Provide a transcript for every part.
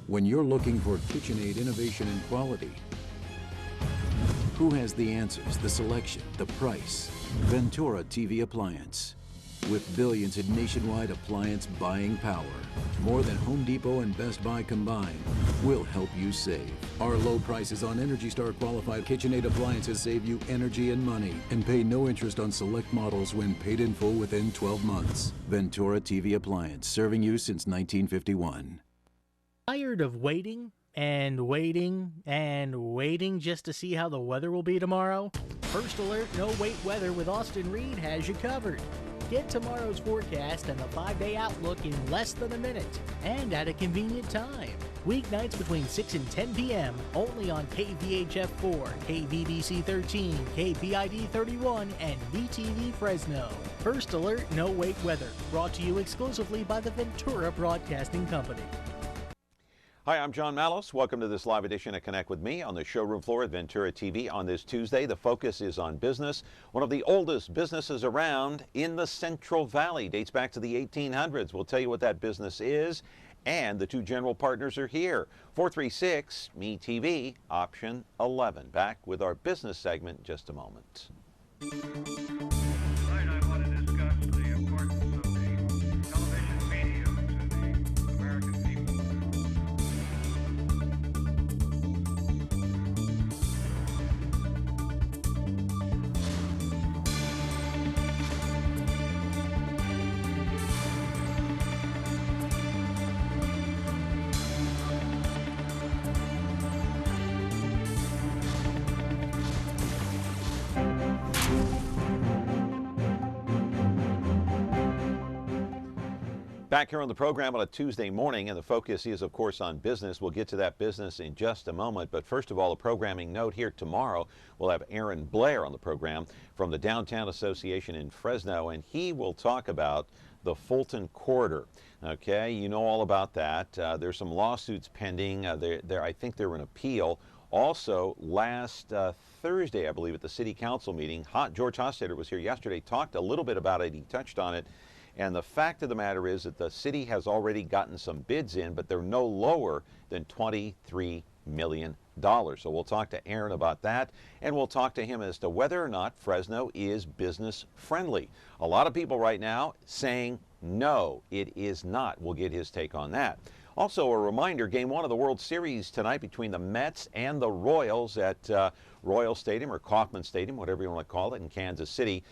When you're looking for KitchenAid innovation and quality, who has the answers, the selection, the price? Ventura TV Appliance. With billions in nationwide appliance buying power, more than Home Depot and Best Buy combined, will help you save. Our low prices on Energy Star qualified KitchenAid appliances save you energy and money, and pay no interest on select models when paid in full within 12 months. Ventura TV Appliance, serving you since 1951. Tired of waiting and waiting and waiting just to see how the weather will be tomorrow? First Alert No Wait Weather with Austin Reed has you covered. Get tomorrow's forecast and the 5-day outlook in less than a minute and at a convenient time. Weeknights between 6 and 10 p.m. only on KVHF 4, KVDC 13, KPID 31, and VTV Fresno. First Alert No Wait Weather, brought to you exclusively by the Ventura Broadcasting Company. Hi, I'm John Mallos. Welcome to this live edition of Connect with Me on the showroom floor at Ventura TV on this Tuesday. The focus is on business. One of the oldest businesses around in the Central Valley dates back to the 1800s. We'll tell you what that business is, and the two general partners are here. 436 Me TV, option 11. Back with our business segment in just a moment. Tonight I want to discuss the importance of the television medium to the American people. Back here on the program on a Tuesday morning, and the focus is, of course, on business. We'll get to that business in just a moment. But first of all, a programming note here tomorrow. We'll have Aaron Blair on the program from the Downtown Association in Fresno, and he will talk about the Fulton Corridor. Okay, you know all about that. There's some lawsuits pending. I think they're in appeal. Also, last Thursday, I believe, at the City Council meeting, George Hofstadter was here yesterday, talked a little bit about it. He touched on it. And the fact of the matter is that the city has already gotten some bids in, but they're no lower than $23 million. So we'll talk to Aaron about that, and we'll talk to him as to whether or not Fresno is business friendly. A lot of people right now saying, no, it is not. We'll get his take on that. Also, a reminder, Game 1 of the World Series tonight between the Mets and the Royals at Royal Stadium or Kauffman Stadium, whatever you want to call it, in Kansas City.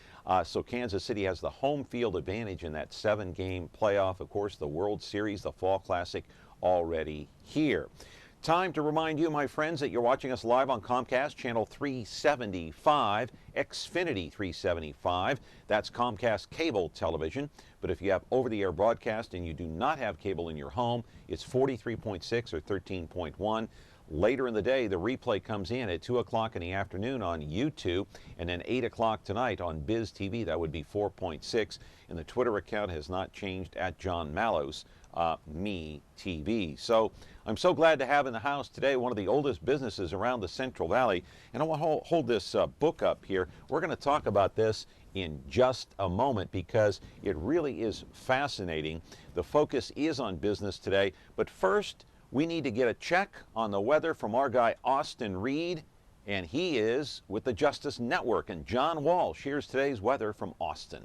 So Kansas City has the home field advantage in that 7-game playoff. Of course, the World Series, the Fall Classic, already here. Time to remind you, my friends, that you're watching us live on Comcast, channel 375, Xfinity 375. That's Comcast cable television. But if you have over-the-air broadcast and you do not have cable in your home, it's 43.6 or 13.1. Later in the day, the replay comes in at 2 o'clock in the afternoon on YouTube, and then 8 o'clock tonight on Biz TV. That would be 4.6. And the Twitter account has not changed at John Mallos, Me TV. So I'm so glad to have in the house today one of the oldest businesses around the Central Valley. And I want to hold this book up here. We're going to talk about this in just a moment because it really is fascinating. The focus is on business today. But first, we need to get a check on the weather from our guy Austin Reed, and he is with the Justice Network. And John Walsh, here's today's weather from Austin.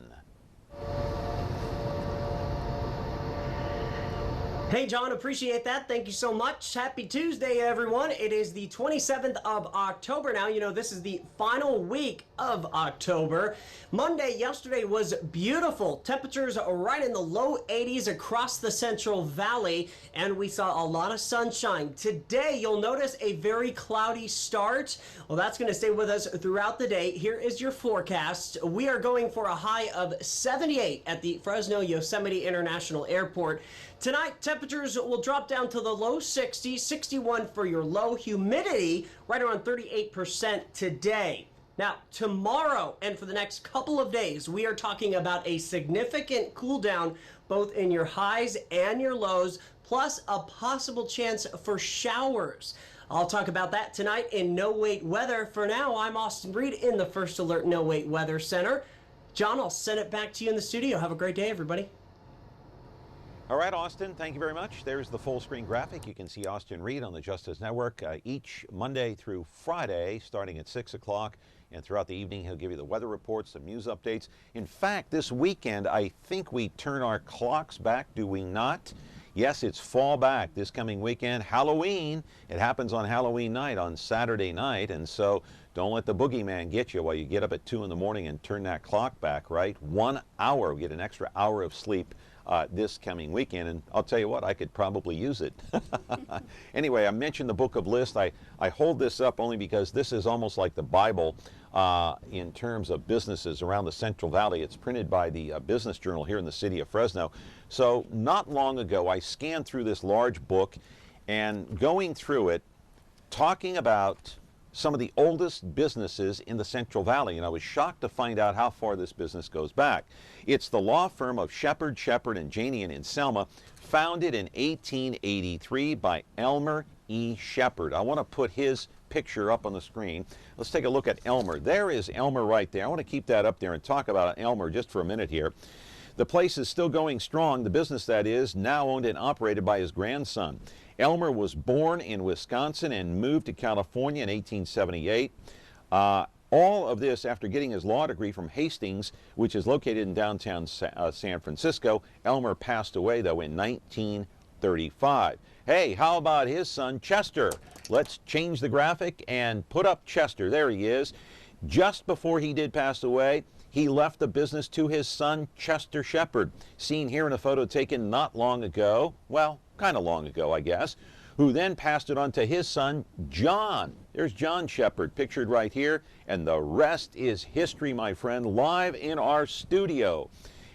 Hey, John, appreciate that. Thank you so much. Happy Tuesday, everyone. It is the 27th of October now. You know, this is the final week of October. Monday, yesterday, was beautiful. Temperatures are right in the low 80s across the Central Valley, and we saw a lot of sunshine. Today, you'll notice a very cloudy start. Well, that's going to stay with us throughout the day. Here is your forecast. We are going for a high of 78 at the Fresno Yosemite International Airport. Tonight, temperatures will drop down to the low 60s, 61 for your low. Humidity right around 38% today. Now, tomorrow and for the next couple of days, we are talking about a significant cool down both in your highs and your lows, plus a possible chance for showers. I'll talk about that tonight in No Wait Weather. For now, I'm Austin Reed in the First Alert No Wait Weather Center. John, I'll send it back to you in the studio. Have a great day, everybody. All right, Austin, thank you very much. There's the full screen graphic. You can see Austin Reed on the Justice Network each Monday through Friday, starting at 6 o'clock. And throughout the evening, he'll give you the weather reports, the news updates. In fact, this weekend, I think we turn our clocks back, do we not? Yes, it's fall back this coming weekend. Halloween, it happens on Halloween night, on Saturday night. And so don't let the boogeyman get you while you get up at 2 in the morning and turn that clock back, right? 1 hour, we get an extra hour of sleep this coming weekend, and I'll tell you what, I could probably use it. Anyway, I mentioned the Book of Lists. I hold this up only because this is almost like the Bible in terms of businesses around the Central Valley. It's printed by the Business Journal here in the city of Fresno. So not long ago, I scanned through this large book and going through it, talking about some of the oldest businesses in the Central Valley, and I was shocked to find out how far this business goes back. It's the law firm of Shepard, and Janian in Selma, founded in 1883 by Elmer E. Shepard. I want to put his picture up on the screen. Let's take a look at Elmer. There is Elmer right there. I want to keep that up there and talk about Elmer just for a minute here. The place is still going strong, the business that is, now owned and operated by his grandson. Elmer was born in Wisconsin and moved to California in 1878. All of this after getting his law degree from Hastings, which is located in downtown San Francisco. Elmer passed away, though, in 1935. Hey, how about his son, Chester? Let's change the graphic and put up Chester. There he is. Just before he did pass away, he left the business to his son, Chester Shepard, seen here in a photo taken not long ago, well, kind of long ago, I guess, who then passed it on to his son, John. There's John Shepard, pictured right here, and the rest is history, my friend. Live in our studio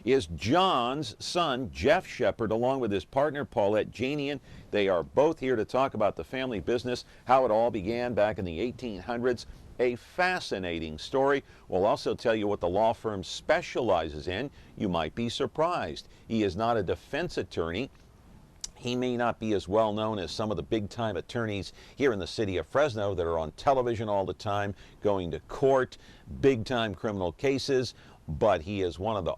is John's son, Jeff Shepard, along with his partner, Paulette Janian. They are both here to talk about the family business, how it all began back in the 1800s. A fascinating story. We'll also tell you what the law firm specializes in. You might be surprised. He is not a defense attorney. He may not be as well known as some of the big-time attorneys here in the city of Fresno that are on television all the time, going to court, big-time criminal cases, but he is has one of the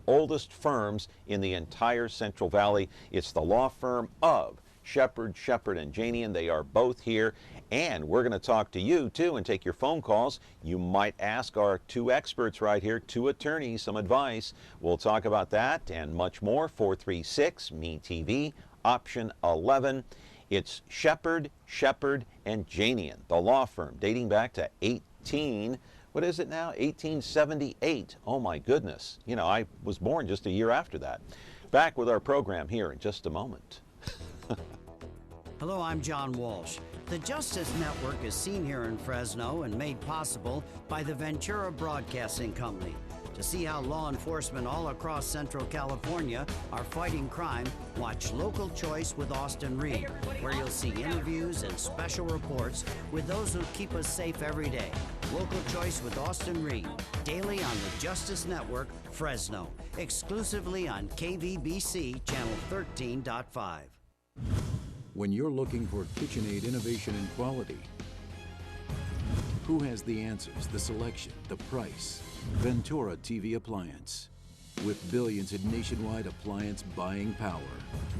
oldest firms in the entire Central Valley. It's the law firm of Shepard, and Janian. They are both here, and we're going to talk to you too and take your phone calls. You might ask our two experts right here, two attorneys, some advice. We'll talk about that and much more. 436-ME-TV, option 11. It's Shepard, and Janian, the law firm dating back to 1878. Oh my goodness. You know, I was born just a year after that. Back with our program here in just a moment. Hello, I'm John Walsh. The Justice Network is seen here in Fresno and made possible by the Ventura Broadcasting Company. To see how law enforcement all across Central California are fighting crime, watch Local Choice with Austin Reed, where you'll see interviews and special reports with those who keep us safe every day. Local Choice with Austin Reed, daily on the Justice Network, Fresno, exclusively on KVBC Channel 13.5. When you're looking for KitchenAid innovation and quality, who has the answers, the selection, the price? Ventura TV Appliance. With billions in nationwide appliance buying power,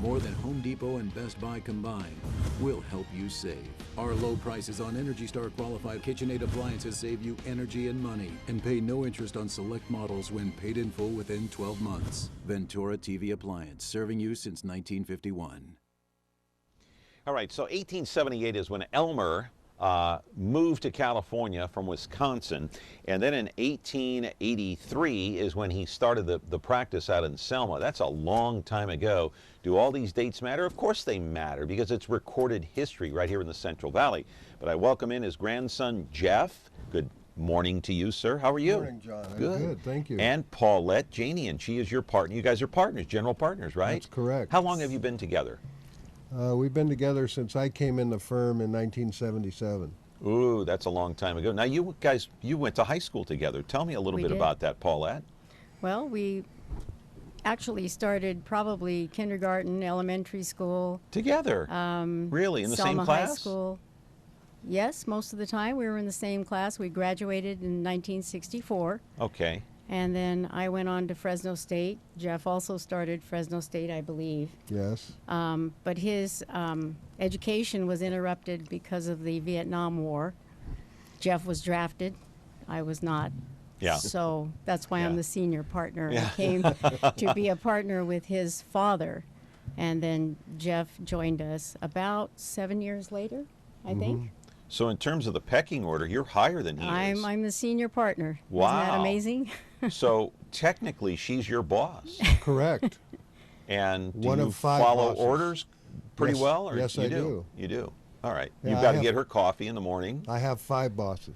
more than Home Depot and Best Buy combined, will help you save. Our low prices on Energy Star qualified KitchenAid appliances save you energy and money, and pay no interest on select models when paid in full within 12 months. Ventura TV Appliance, serving you since 1951. All right, so 1878 is when Elmer moved to California from Wisconsin, and then in 1883 is when he started the practice out in Selma. That's a long time ago. Do all these dates matter? Of course they matter, because it's recorded history right here in the Central Valley. But I welcome in his grandson, Jeff. Good morning to you, sir. How are you? Good morning, John. I'm good, thank you. And Paulette Janian, she is your partner. You guys are partners, general partners, right? That's correct. How long have you been together? We've been together since I came in the firm in 1977. Ooh, that's a long time ago. Now, you guys, you went to high school together. Tell me a little bit about that, Paulette. Well, we actually started probably kindergarten, elementary school. Together? Really? In the same Selma class? High School. Yes, most of the time we were in the same class. We graduated in 1964. Okay. And then I went on to Fresno State. Jeff also started Fresno State, I believe. Yes. But his education was interrupted because of the Vietnam War. Jeff was drafted. I was not. Yeah. So that's why I'm Yeah. the senior partner. Yeah. I came to be a partner with his father. And then Jeff joined us about 7 years later, I think. So in terms of the pecking order, you're higher than he is. I'm the senior partner. Wow. Isn't that amazing? So technically, she's your boss. Correct. And do One you of 5 follow bosses. orders pretty Yes. well? Or Yes, you I do. You do. All right. Yeah, You've I got to have- get her coffee in the morning. I have 5 bosses.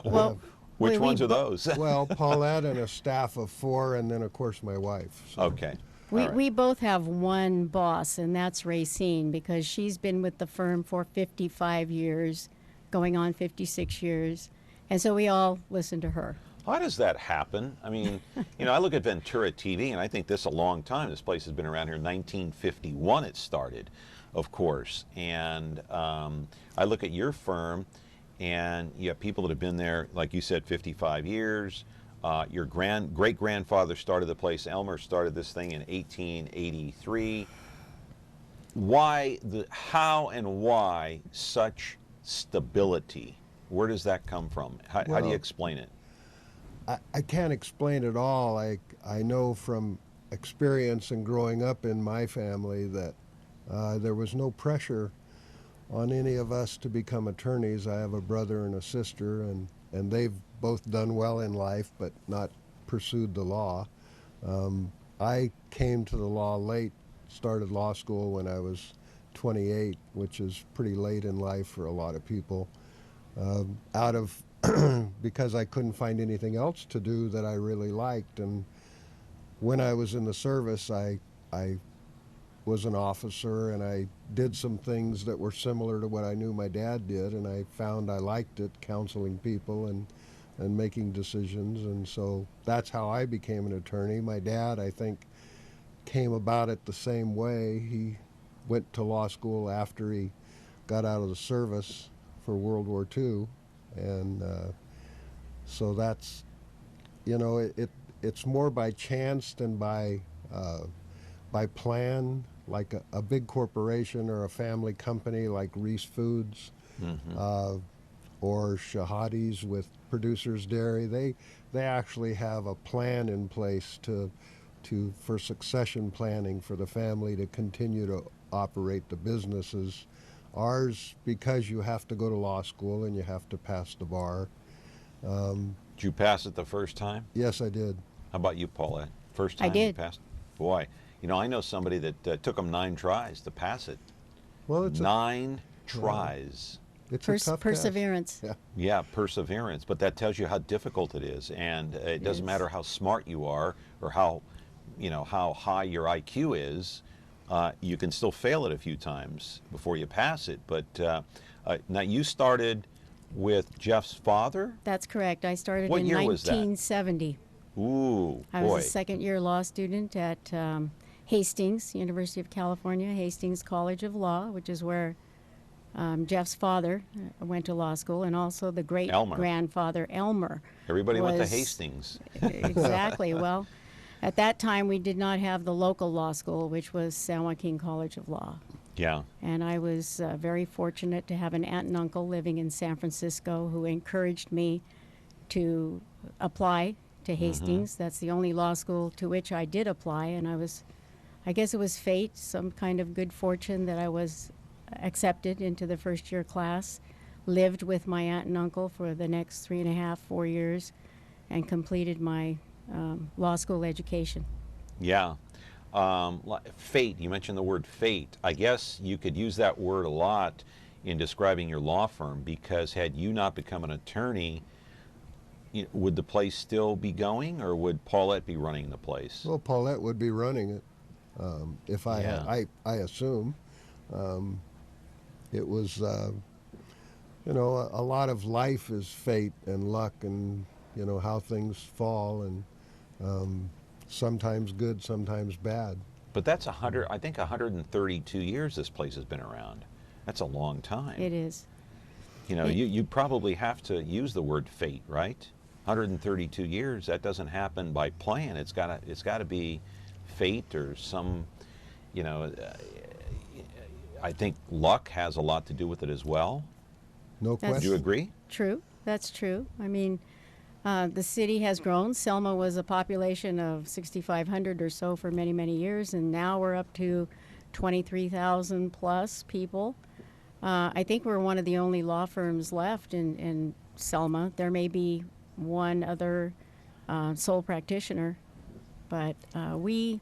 Well, Which we ones are bo- those? Well, Paulette and a staff of 4, and then of course my wife. So. Okay. We, All right. we both have one boss, and that's Racine, because she's been with the firm for 55 years, going on 56 years. And so we all listen to her. How does that happen? I mean, I look at Ventura TV, and I think this a long time. This place has been around here. 1951 it started, of course. And I look at your firm, and you have people that have been there, like you said, 55 years. Your great-grandfather started the place. Elmer started this thing in 1883. How and why such stability? Where does that come from? How do you Well, explain it? I can't explain it all. I know from experience and growing up in my family that there was no pressure on any of us to become attorneys. I have a brother and a sister, and they've both done well in life but not pursued the law. I came to the law late, started law school when I was 28, which is pretty late in life for a lot of people, because I couldn't find anything else to do that I really liked. And when I was in the service, I was an officer, and I did some things that were similar to what I knew my dad did, and I found I liked it, counseling people and making decisions. And so that's how I became an attorney. My dad, I think, came about it the same way. He went to law school after he got out of the service for World War II. And so that's, it's more by chance than by plan, like a big corporation or a family company like Reese Foods, or Shahadi's with Producers Dairy. They actually have a plan in place for succession planning for the family to continue to operate the businesses. Ours, because you have to go to law school and you have to pass the bar. Did you pass it the first time? Yes, I did. How about you, Paulette? First time I you did. passed? Boy, I know somebody that took them 9 tries to pass it. Well, it's 9 tries. a tough test. Perseverance. Yeah. Yeah, perseverance. But that tells you how difficult it is. And it doesn't Yes. matter how smart you are or how high your IQ is. You can still fail it a few times before you pass it. But now you started with Jeff's father? That's correct. I started What in year was that? 1970. Ooh, I boy. was a second-year law student at Hastings, University of California, Hastings College of Law, which is where Jeff's father went to law school, and also the great-grandfather Elmer. Everybody went to was- Hastings. Exactly. Well, at that time, we did not have the local law school, which was San Joaquin College of Law. Yeah. And I was very fortunate to have an aunt and uncle living in San Francisco who encouraged me to apply to Hastings. That's the only law school to which I did apply, and I guess it was fate, some kind of good fortune that I was accepted into the first-year class, lived with my aunt and uncle for the next 3.5, 4 years, and completed my law school education. Yeah. Fate, you mentioned the word fate. I guess you could use that word a lot in describing your law firm, because had you not become an attorney, would the place still be going, or would Paulette be running the place? Well, Paulette would be running it, if I Yeah. had, I assume. It was, a lot of life is fate and luck, and how things fall, and sometimes good, sometimes bad. But that's 132 years this place has been around. That's a long time. It is. You probably have to use the word fate, right? 132 years, that doesn't happen by plan. It's got to be fate or some, you know, I think luck has a lot to do with it as well. No question. Do you agree? True, that's true. I mean, the city has grown. Selma was a population of 6,500 or so for many, many years, and now we're up to 23,000 plus people. I think we're one of the only law firms left in Selma. There may be one other sole practitioner, but we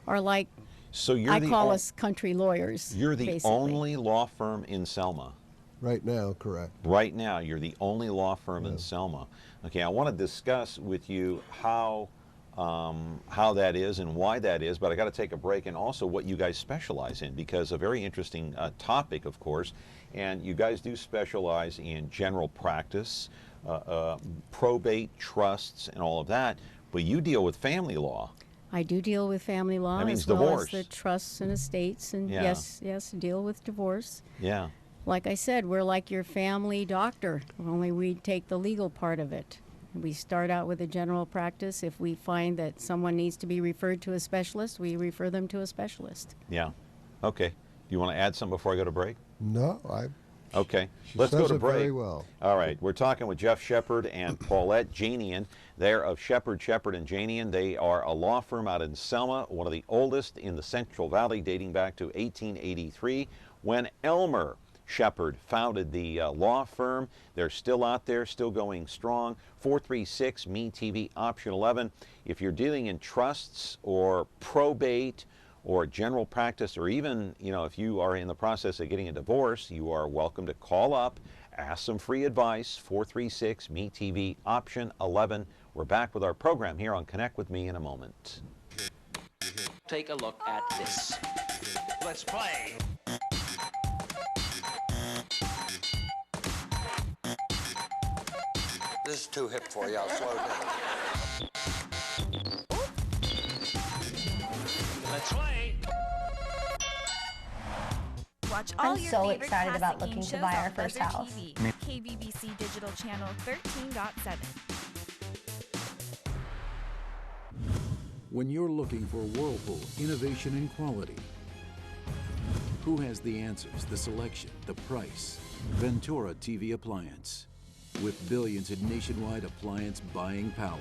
are like, So I call us country lawyers. You're the basically. only law firm in Selma. Right now, correct. Right now, you're the only law firm in Selma. Okay, I want to discuss with you how that is and why that is, but I got to take a break, and also what you guys specialize in, because a very interesting topic, of course, and you guys do specialize in general practice, probate, trusts, and all of that, but you deal with family law. I do deal with family law That means as well divorce. as the trusts and estates, and Yeah. yes, deal with divorce. Yeah. Like I said, we're like your family doctor, only we take the legal part of it. We start out with a general practice. If we find that someone needs to be referred to a specialist, we refer them to a specialist. Yeah. Okay. Do you want to add something before I go to break? No, Okay, she let's says go to it break. very well. All right, we're talking with Jeff Shepard and Paulette Janian. They're of Shepard, and Janian. They are a law firm out in Selma, one of the oldest in the Central Valley, dating back to 1883, when Elmer Shepard founded the law firm. They're still out there, still going strong. 436-ME-TV, option 11. If you're dealing in trusts or probate or general practice, or even, you know, if you are in the process of getting a divorce, you are welcome to call up, ask some free advice. 436-ME-TV, option 11. We're back with our program here on Connect with Me in a moment. Take a look at this. Let's play. This is too hip for you. I'll slow down. Let's play. Watch all I'm your so favorite excited about classic looking game to shows buy our on first Buzzer house. TV, KBBC Digital Channel 13.7. When you're looking for Whirlpool innovation and quality, who has the answers, the selection, the price? Ventura TV Appliance. With billions in nationwide appliance buying power,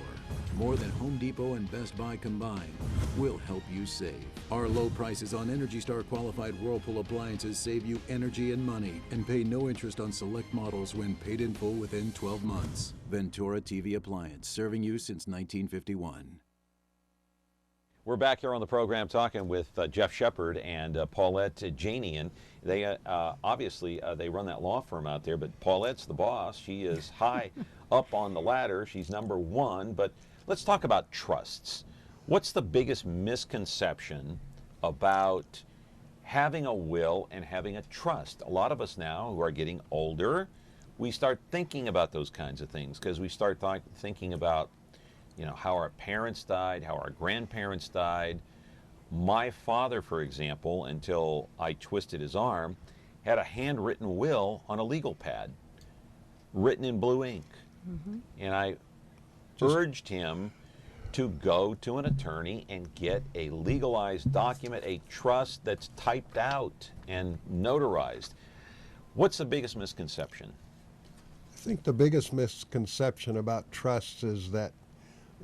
more than Home Depot and Best Buy combined, will help you save. Our low prices on Energy Star qualified Whirlpool appliances save you energy and money, and pay no interest on select models when paid in full within 12 months. Ventura TV Appliance, serving you since 1951. We're back here on the program talking with Jeff Shepard and Paulette Janian. They obviously they run that law firm out there, but Paulette's the boss. She is high up on the ladder. She's number one. But let's talk about trusts. What's the biggest misconception about having a will and having a trust? A lot of us now who are getting older, we start thinking about those kinds of things because we start thinking about, you know, how our parents died, how our grandparents died. My father, for example, until I twisted his arm, had a handwritten will on a legal pad, written in blue ink. Mm-hmm. And I urged him to go to an attorney and get a legalized document, a trust that's typed out and notarized. What's the biggest misconception? I think the biggest misconception about trusts is that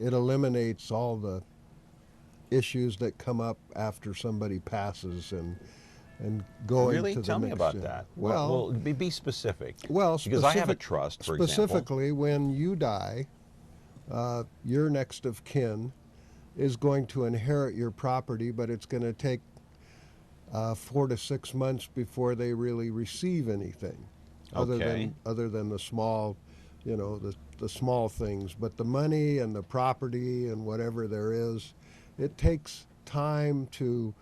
it eliminates all the issues that come up after somebody passes and going really? to the Tell me next about gen. that. Well, be specific. Well, because I have a trust, for example. Specifically, when you die, your next of kin is going to inherit your property, but it's going to take 4 to 6 months before they really receive anything, other than the small, you know, the small things. But the money and the property and whatever there is, it takes time to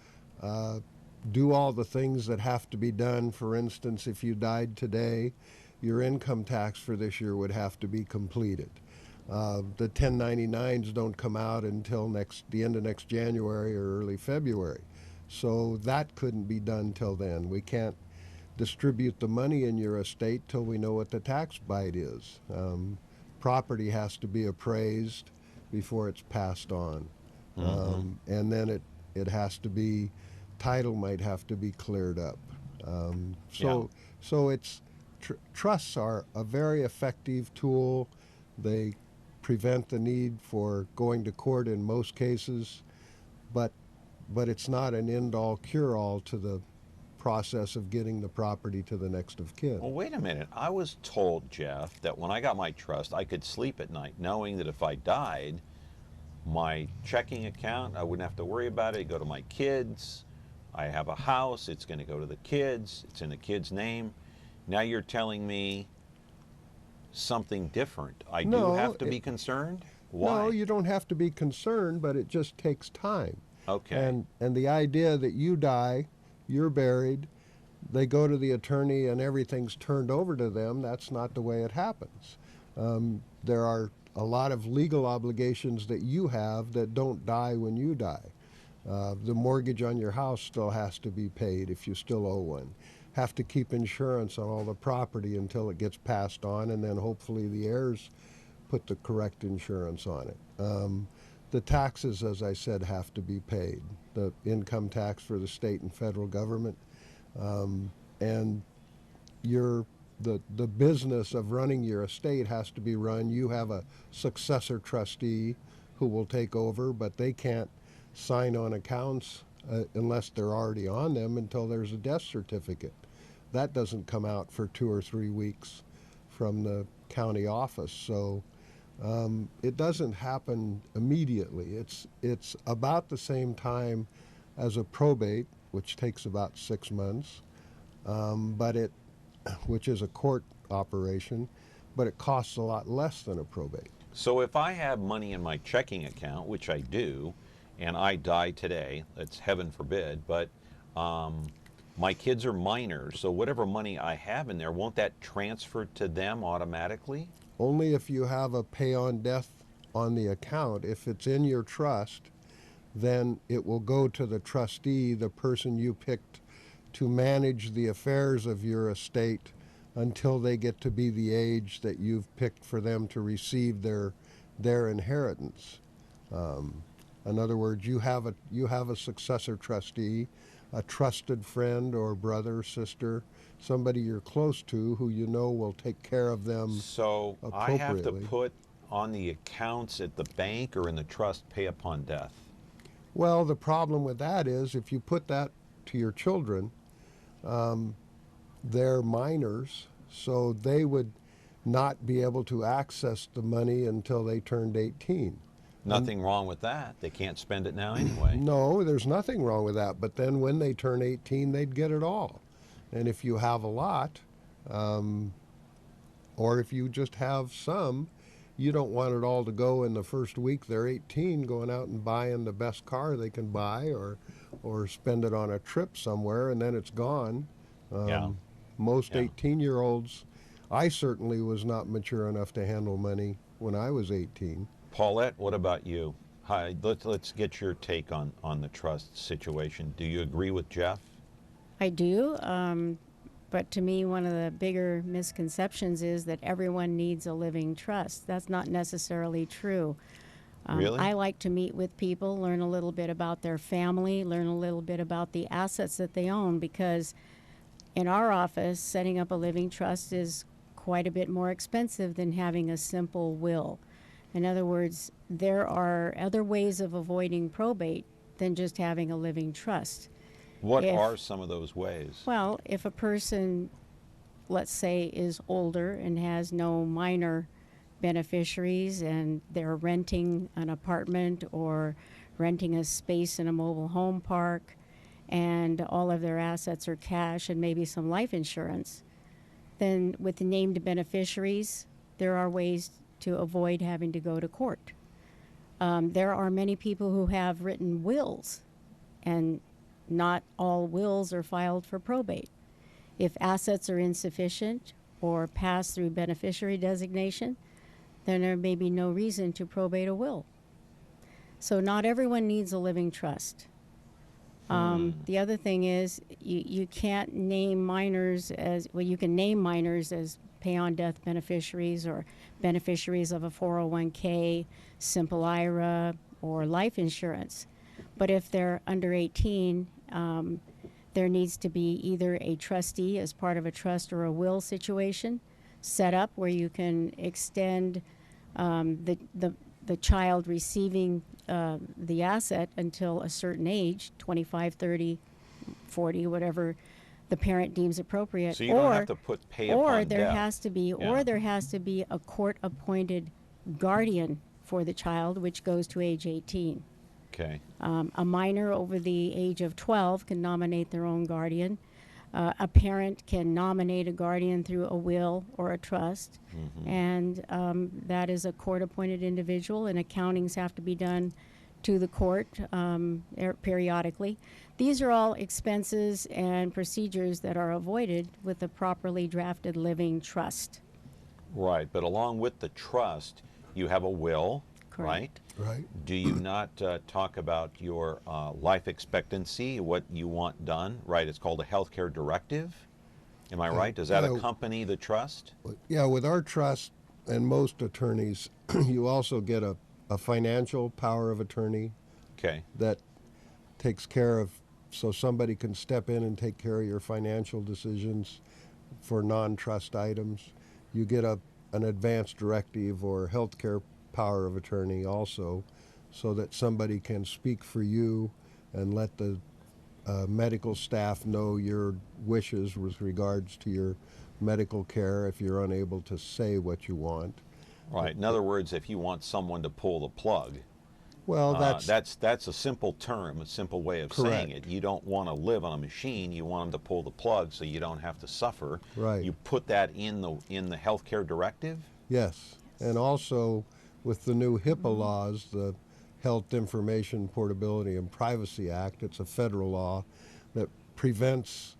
do all the things that have to be done. For instance, if you died today, your income tax for this year would have to be completed. The 1099s don't come out until the end of next January or early February. So that couldn't be done till then. We can't distribute the money in your estate till we know what the tax bite is. property has to be appraised before it's passed on. And then it has to be, title might have to be cleared up. So it's, trusts are a very effective tool. They prevent the need for going to court in most cases, but it's not an end-all cure-all to the process of getting the property to the next of kin. Well, wait a minute. I was told, Jeff, that when I got my trust, I could sleep at night knowing that if I died, my checking account, I wouldn't have to worry about it. It'd go to my kids. I have a house. It's going to go to the kids. It's in the kids' name. Now you're telling me something different. I do have to be concerned? Why? No, you don't have to be concerned, but it just takes time. Okay. And the idea that you die, you're buried, they go to the attorney and everything's turned over to them, that's not the way it happens. There are a lot of legal obligations that you have that don't die when you die. The mortgage on your house still has to be paid if you still owe one. Have to keep insurance on all the property until it gets passed on, and then hopefully the heirs put the correct insurance on it. The taxes, as I said, have to be paid. The income tax for the state and federal government. And the business of running your estate has to be run. You have a successor trustee who will take over, but they can't sign on accounts unless they're already on them until there's a death certificate. That doesn't come out for 2 or 3 weeks from the county office. So it doesn't happen immediately. It's about the same time as a probate, which takes about 6 months, which is a court operation, but it costs a lot less than a probate. So if I have money in my checking account, which I do, and I die today, that's heaven forbid, but my kids are minors, so whatever money I have in there, won't that transfer to them automatically? Only if you have a pay on death on the account. If it's in your trust, then it will go to the trustee, the person you picked to manage the affairs of your estate until they get to be the age that you've picked for them to receive their inheritance. In other words, you have a successor trustee, a trusted friend or brother, sister, somebody you're close to who you know will take care of them So I have to appropriately. put on the accounts at the bank or in the trust pay upon death? Well, the problem with that is if you put that to your children, they're minors, so they would not be able to access the money until they turned 18. Nothing wrong with that. They can't spend it now anyway. No, there's nothing wrong with that. But then when they turn 18, they'd get it all. And if you have a lot, or if you just have some, you don't want it all to go in the first week they're 18, going out and buying the best car they can buy, or spend it on a trip somewhere, and then it's gone. Most 18-year-olds, I certainly was not mature enough to handle money when I was 18. Paulette, what about you? Hi, let's get your take on the trust situation. Do you agree with Jeff? I do, but to me, one of the bigger misconceptions is that everyone needs a living trust. That's not necessarily true. Really? I like to meet with people, learn a little bit about their family, learn a little bit about the assets that they own, because in our office, setting up a living trust is quite a bit more expensive than having a simple will. In other words, there are other ways of avoiding probate than just having a living trust. What are some of those ways? Well, if a person, let's say, is older and has no minor beneficiaries and they're renting an apartment or renting a space in a mobile home park and all of their assets are cash and maybe some life insurance, then with the named beneficiaries, there are ways to avoid having to go to court. There are many people who have written wills, and not all wills are filed for probate. If assets are insufficient or pass through beneficiary designation, then there may be no reason to probate a will. So not everyone needs a living trust. The other thing is you can't name minors as, well, you can name minors as pay-on-death beneficiaries or beneficiaries of a 401k, simple IRA, or life insurance. But if they're under 18, there needs to be either a trustee as part of a trust or a will situation set up where you can extend the child receiving the asset until a certain age, 25, 30, 40, whatever the parent deems appropriate. So you don't have to put pay upon or there death. has to be, or there has to be a court-appointed guardian for the child, which goes to age 18. Okay. A minor over the age of 12 can nominate their own guardian. A parent can nominate a guardian through a will or a trust, and that is a court-appointed individual, and accountings have to be done to the court periodically. These are all expenses and procedures that are avoided with a properly drafted living trust. Right, but along with the trust, you have a will, right? Right. Do you not talk about your life expectancy, what you want done, right? It's called a healthcare directive. Am I right? Does that accompany the trust? Yeah, with our trust and most attorneys, you also get a financial power of attorney. Okay. That takes care of, so somebody can step in and take care of your financial decisions for non-trust items. You get an advanced directive or healthcare power of attorney also, so that somebody can speak for you and let the medical staff know your wishes with regards to your medical care if you're unable to say what you want. Right. In other words, if you want someone to pull the plug, well, that's a simple term, a simple way of saying it. You don't want to live on a machine. You want them to pull the plug so you don't have to suffer. Right. You put that in the healthcare directive. Yes, and also with the new HIPAA laws, the Health Information Portability and Privacy Act, it's a federal law that prevents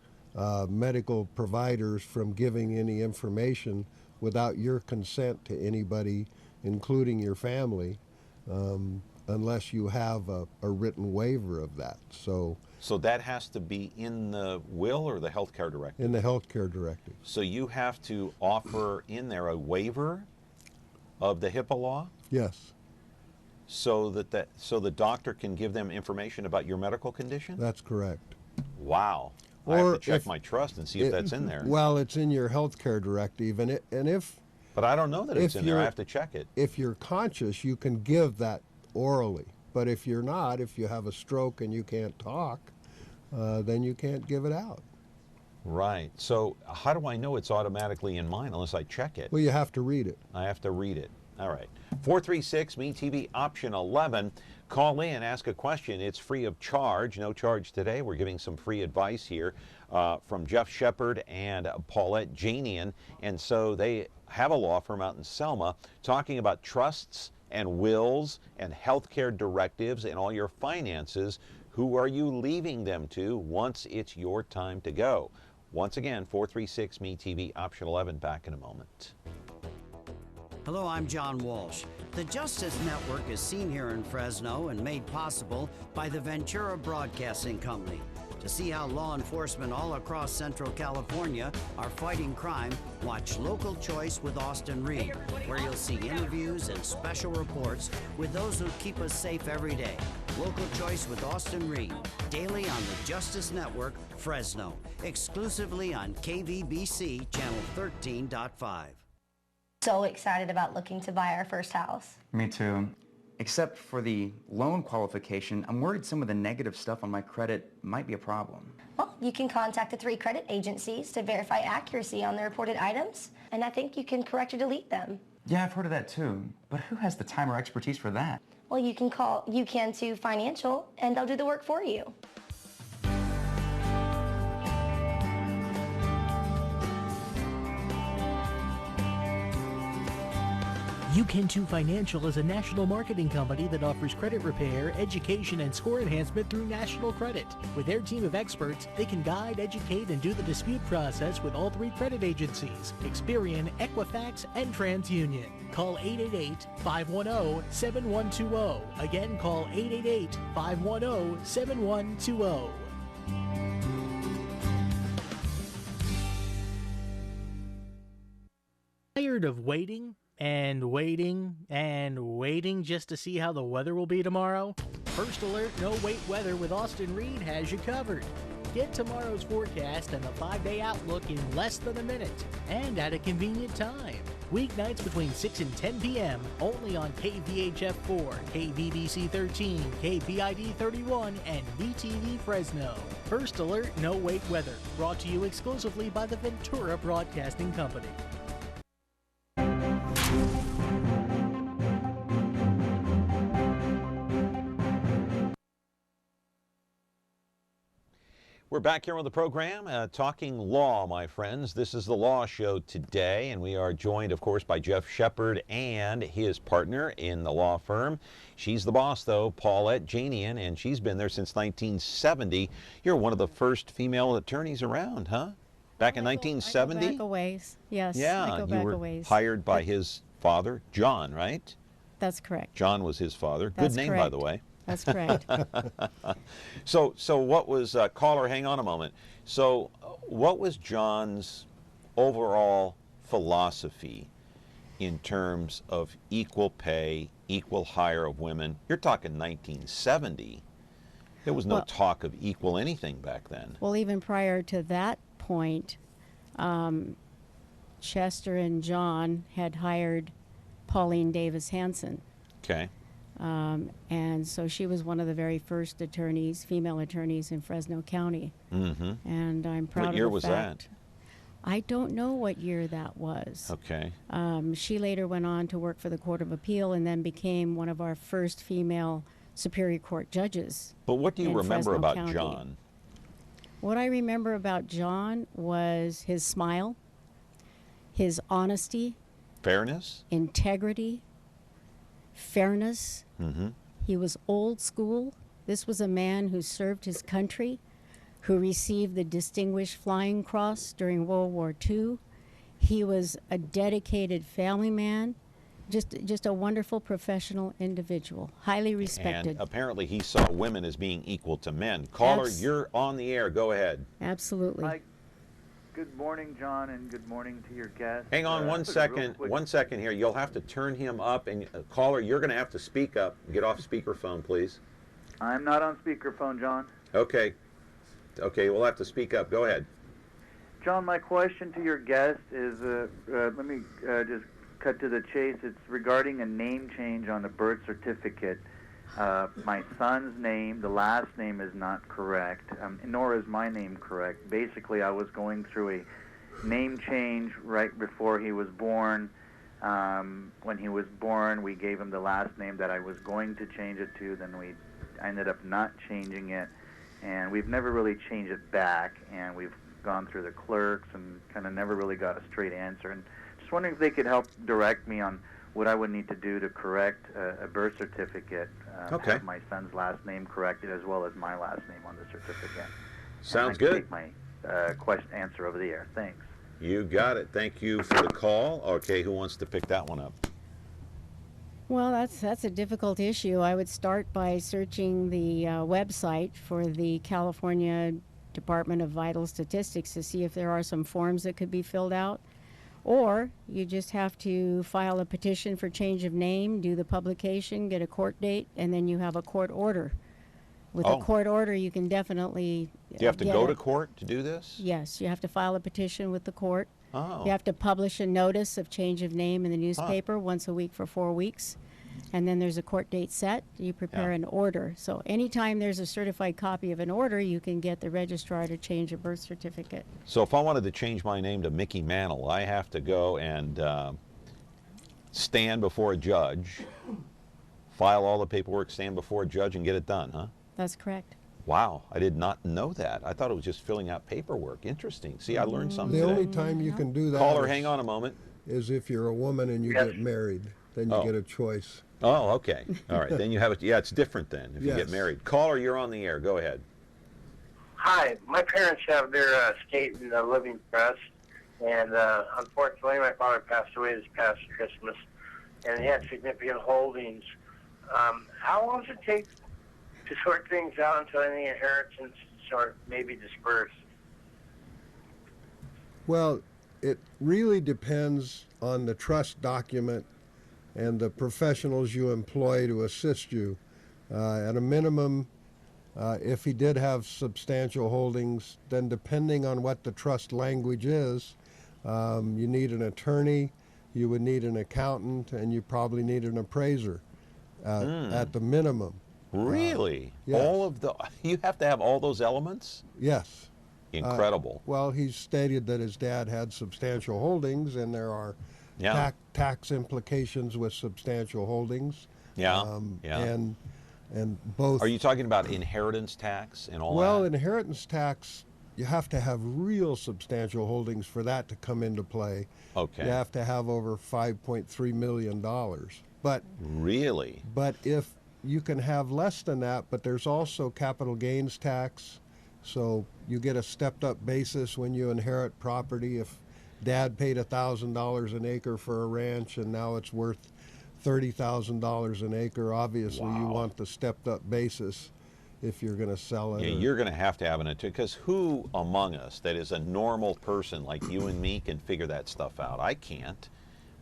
medical providers from giving any information without your consent to anybody, including your family, unless you have a written waiver of that. So that has to be in the will or the healthcare directive? In the healthcare directive. So you have to offer in there a waiver of the HIPAA law? Yes. So that so the doctor can give them information about your medical condition? That's correct. Wow. I have to check my trust and see if that's in there. Well, it's in your healthcare directive, and if. But I don't know that it's in there. I have to check it. If you're conscious, you can give that orally. But if you're not, if you have a stroke and you can't talk, then you can't give it out. Right. So how do I know it's automatically in mine unless I check it? Well, you have to read it. I have to read it. All right. 436-MeTV, option 11. Call in, ask a question. It's free of charge. No charge today. We're giving some free advice here from Jeff Shepard and Paulette Janian. And so they have a law firm out in Selma talking about trusts and wills and healthcare directives and all your finances. Who are you leaving them to once it's your time to go? Once again, 436-MeTV, option 11. Back in a moment. Hello, I'm John Walsh. The Justice Network is seen here in Fresno and made possible by the Ventura Broadcasting Company. To see how law enforcement all across Central California are fighting crime, watch Local Choice with Austin Reed, where you'll see interviews and special reports with those who keep us safe every day. Local Choice with Austin Reed, daily on the Justice Network, Fresno, exclusively on KVBC Channel 13.5. So excited about looking to buy our first house. Me too. Except for the loan qualification, I'm worried some of the negative stuff on my credit might be a problem. Well, you can contact the 3 credit agencies to verify accuracy on the reported items, and I think you can correct or delete them. Yeah, I've heard of that too. But who has the time or expertise for that? Well, you can call to Financial, and they'll do the work for you. UKIN2 Financial is a national marketing company that offers credit repair, education, and score enhancement through National Credit. With their team of experts, they can guide, educate, and do the dispute process with all 3 credit agencies, Experian, Equifax, and TransUnion. Call 888-510-7120. Again, call 888-510-7120. Tired of waiting and waiting and waiting just to see how the weather will be tomorrow? First Alert No Wait Weather with Austin Reed has you covered. Get tomorrow's forecast and the 5-day outlook in less than a minute and at a convenient time. Weeknights between 6 and 10 p.m. only on KVHF 4, KVDC 13, KPID 31, and VTV Fresno. First Alert No Wait Weather, brought to you exclusively by the Ventura Broadcasting Company. We're back here on the program talking law, my friends. This is the Law Show today, and we are joined, of course, by Jeff Shepard and his partner in the law firm. She's the boss, though, Paulette Janian, and she's been there since 1970. You're one of the first female attorneys around, huh? Back in 1970? I go back a ways, yes. Yeah, I go back a ways. You were hired by his father, John, right? That's correct. John was his father. That's Good name, correct. by the way. That's correct. So what was, caller, hang on a moment. So what was John's overall philosophy in terms of equal pay, equal hire of women? You're talking 1970. There was no talk of equal anything back then. Well, even prior to that point, Chester and John had hired Pauline Davis Hanson. Okay. And so she was one of the very first attorneys, female attorneys in Fresno County. Mm-hmm. And I'm proud of the fact. What year was that? I don't know what year that was. Okay. She later went on to work for the Court of Appeal and then became one of our first female Superior Court judges. But what do you remember Fresno about County. John? What I remember about John was his smile, his honesty, fairness, integrity, fairness. Mm-hmm. He was old school. This was a man who served his country, who received the Distinguished Flying Cross during World War II. He was a dedicated family man, just a wonderful professional individual, highly respected. And apparently he saw women as being equal to men. Caller, you're on the air. Go ahead. Absolutely. Hi. Good morning, John, and good morning to your guest. Hang on 1 second. 1 second here. You'll have to turn him up. And caller, you're going to have to speak up. Get off speakerphone, please. I'm not on speakerphone, John. Okay. Okay, we'll have to speak up. Go ahead. John, my question to your guest is, let me just cut to the chase. It's regarding a name change on a birth certificate. My son's name, the last name is not correct, nor is my name correct. Basically, I was going through a name change right before he was born. When he was born, we gave him the last name that I was going to change it to. Then we ended up not changing it, and we've never really changed it back. And we've gone through the clerks and kind of never really got a straight answer. And just wondering if they could help direct me on what I would need to do to correct a birth certificate, have my son's last name corrected as well as my last name on the certificate. Sounds and I good. can take my answer over the air. Thanks. You got it. Thank you for the call. Okay, who wants to pick that one up? Well, that's a difficult issue. I would start by searching the website for the California Department of Vital Statistics to see if there are some forms that could be filled out. Or you just have to file a petition for change of name, do the publication, get a court date, and then you have a court order. With a court order, you can definitely Do you have to go to court to do this? Yes, you have to file a petition with the court. Oh. You have to publish a notice of change of name in the newspaper once a week for 4 weeks. And then there's a court date set. You prepare an order. So anytime there's a certified copy of an order, you can get the registrar to change a birth certificate. So if I wanted to change my name to Mickey Mantle, I have to go and stand before a judge, file all the paperwork, stand before a judge, and get it done, huh? That's correct. Wow, I did not know that. I thought it was just filling out paperwork. Interesting. See, I learned something The today. only time you can do that Caller, hang on a moment. is if you're a woman and you get married. then you get a choice. Oh, okay. All right. Then you have it. Yeah, it's different then if you get Yes. married. Caller, you're on the air. Go ahead. Hi, my parents have their estate in the living trust, and unfortunately, my father passed away this past Christmas, and he had significant holdings. How long does it take to sort things out until any inheritance sort maybe dispersed? Well, it really depends on the trust document and the professionals you employ to assist you. At a minimum, if he did have substantial holdings, then depending on what the trust language is, you need an attorney, you would need an accountant, and you probably need an appraiser at the minimum. Really? Yes. You have to have all those elements? Yes. Incredible. Well, he's stated that his dad had substantial holdings, and there are tax implications with substantial holdings. And both. Are you talking about inheritance tax and all Well, that? inheritance tax, you have to have real substantial holdings for that to come into play. Okay. You have to have over $5.3 million. But really? But if you can have less than that, but there's also capital gains tax. So you get a stepped up basis when you inherit property. If dad paid $1,000 an acre for a ranch and now it's worth $30,000 an acre, obviously you want the stepped up basis if you're going to sell it. Yeah, you're going to have an attorney, because who among us that is a normal person like you and me can figure that stuff out? I can't.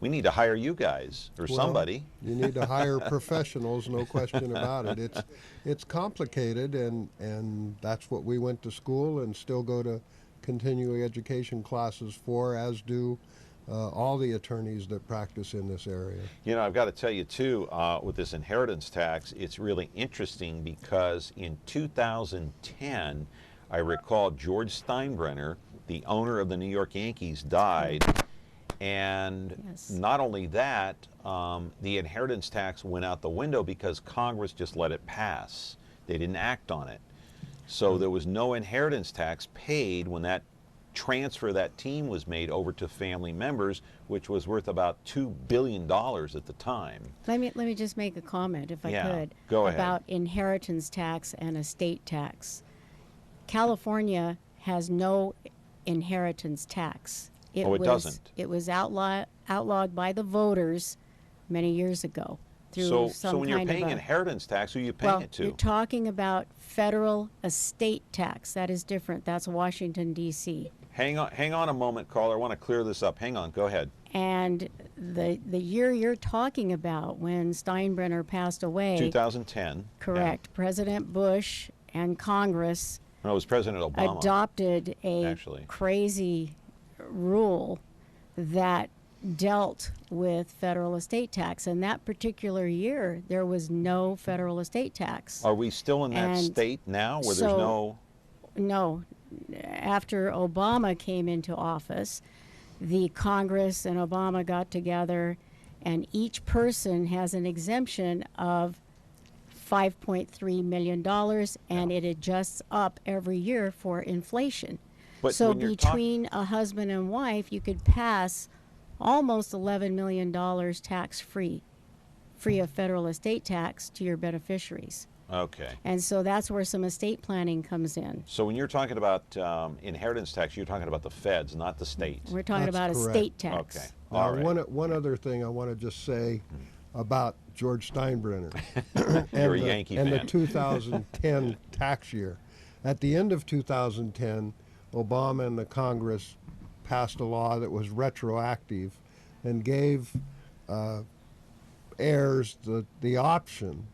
We need to hire you guys or somebody. You need to hire professionals, no question about it. It's complicated, and that's what we went to school and still go to continuing education classes for, as do all the attorneys that practice in this area. You know, I've got to tell you too, with this inheritance tax, it's really interesting because in 2010, I recall George Steinbrenner, the owner of the New York Yankees, died. And not only that, the inheritance tax went out the window because Congress just let it pass. They didn't act on it. So there was no inheritance tax paid when that transfer of that team was made over to family members, which was worth about $2 billion at the time. Let me just make a comment, if I could, go ahead. About inheritance tax and estate tax. California has no inheritance tax. It doesn't. It was outlawed by the voters many years ago. So when you're paying inheritance tax, who are you paying it to? You're talking about federal estate tax. That is different. That's Washington, D.C. Hang on a moment, caller. I want to clear this up. Hang on. Go ahead. And the year you're talking about, when Steinbrenner passed away, 2010. Correct. Yeah. President Bush and Congress. No, it was President Obama. Adopted a crazy rule that dealt with federal estate tax, and that particular year there was no federal estate tax. Are we still in that state now where there's no? No. After Obama came into office, the Congress and Obama got together, and each person has an exemption of $5.3 million, and it adjusts up every year for inflation. But so between a husband and wife, you could pass almost $11 million tax-free, free of federal estate tax to your beneficiaries. Okay. And so that's where some estate planning comes in. So when you're talking about inheritance tax, you're talking about the feds, not the state. We're talking about estate tax. Okay. All right. One other thing I want to just say about George Steinbrenner You're a Yankee fan. And the 2010 tax year. At the end of 2010, Obama and the Congress passed a law that was retroactive and gave heirs the option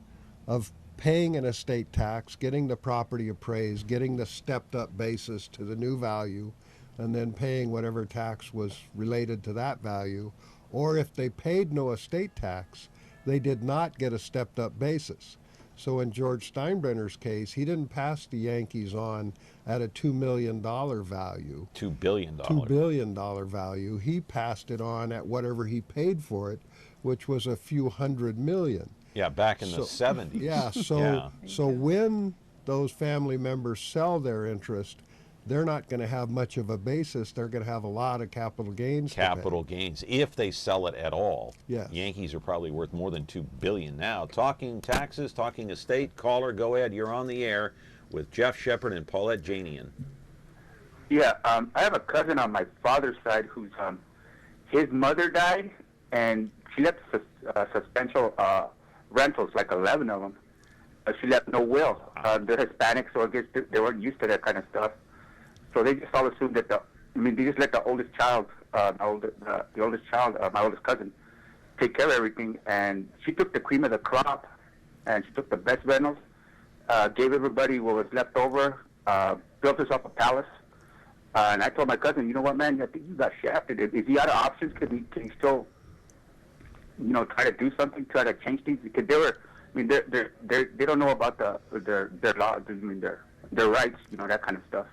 of paying an estate tax, getting the property appraised, getting the stepped up basis to the new value, and then paying whatever tax was related to that value. Or if they paid no estate tax, they did not get a stepped up basis. So in George Steinbrenner's case, he didn't pass the Yankees on at a $2 million value. $2 billion. $2 billion value. He passed it on at whatever he paid for it, which was a few $100 million. Yeah, back in the 70s. Yeah, so when those family members sell their interest, they're not going to have much of a basis. They're going to have a lot of capital gains. Capital gains, if they sell it at all. Yes. Yankees are probably worth more than $2 billion now. Talking taxes, talking estate. Caller, go ahead. You're on the air with Jeff Shepard and Paulette Janian. Yeah, I have a cousin on my father's side who's his mother died, and she left substantial rentals, like 11 of them. She left no will. They're Hispanic, so I guess they weren't used to that kind of stuff. So they just all assumed that they just let the oldest child, my oldest cousin, take care of everything. And she took the cream of the crop, and she took the best rentals, gave everybody what was left over, built herself a palace. And I told my cousin, you know what, man, I think you got shafted. Is he out of options? Can he still, try to do something, try to change things? Because they don't know about their laws, their rights, that kind of stuff.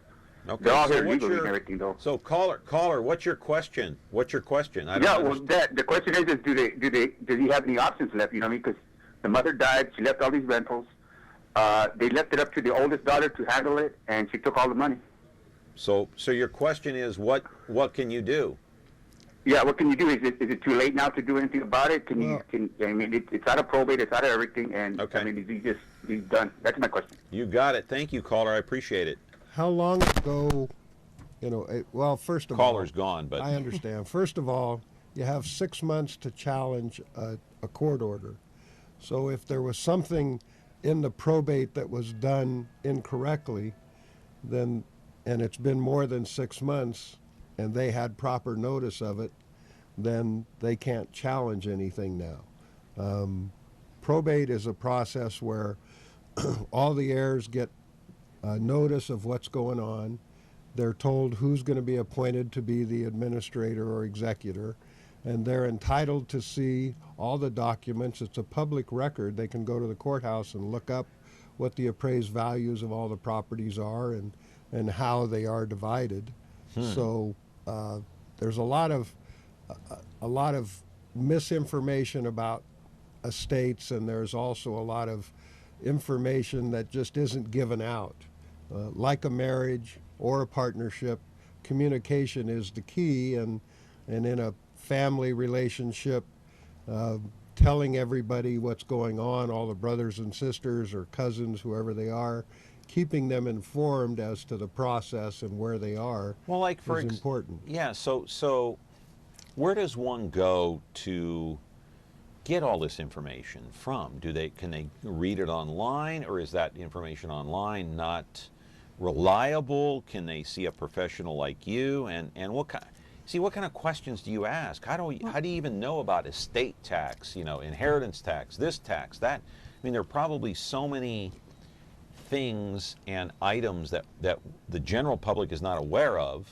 Okay. They're all here legally and everything, though. So caller, what's your question? What's your question? The question is does he have any options left? You know what I mean? Because the mother died, she left all these rentals. They left it up to the oldest daughter to handle it, and she took all the money. So your question is, what can you do? Yeah, what can you do? Is it too late now to do anything about it? It's out of probate, it's out of everything, and okay. He's done. That's my question. You got it. Thank you, caller. I appreciate it. How long ago, well, first of all... Caller's gone, but... I understand. First of all, you have 6 months to challenge a court order. So if there was something in the probate that was done incorrectly, then, and it's been more than 6 months, and they had proper notice of it, then they can't challenge anything now. Probate is a process where all the heirs get notice of what's going on. They're told who's going to be appointed to be the administrator or executor, and they're entitled to see all the documents. It's a public record. They can go to the courthouse and look up what the appraised values of all the properties are and how they are divided. So there's a lot of misinformation about estates, and there's also a lot of information that just isn't given out. Like a marriage or a partnership, communication is the key, and in a family relationship, telling everybody what's going on, all the brothers and sisters or cousins, whoever they are, keeping them informed as to the process and where they are is important. Yeah, so where does one go to get all this information from? Can they read it online, or is that information online not reliable? Can they see a professional like you? And what kind of questions do you ask? How do you even know about estate tax, inheritance tax, this tax, that? I mean, there are probably so many things and items that the general public is not aware of.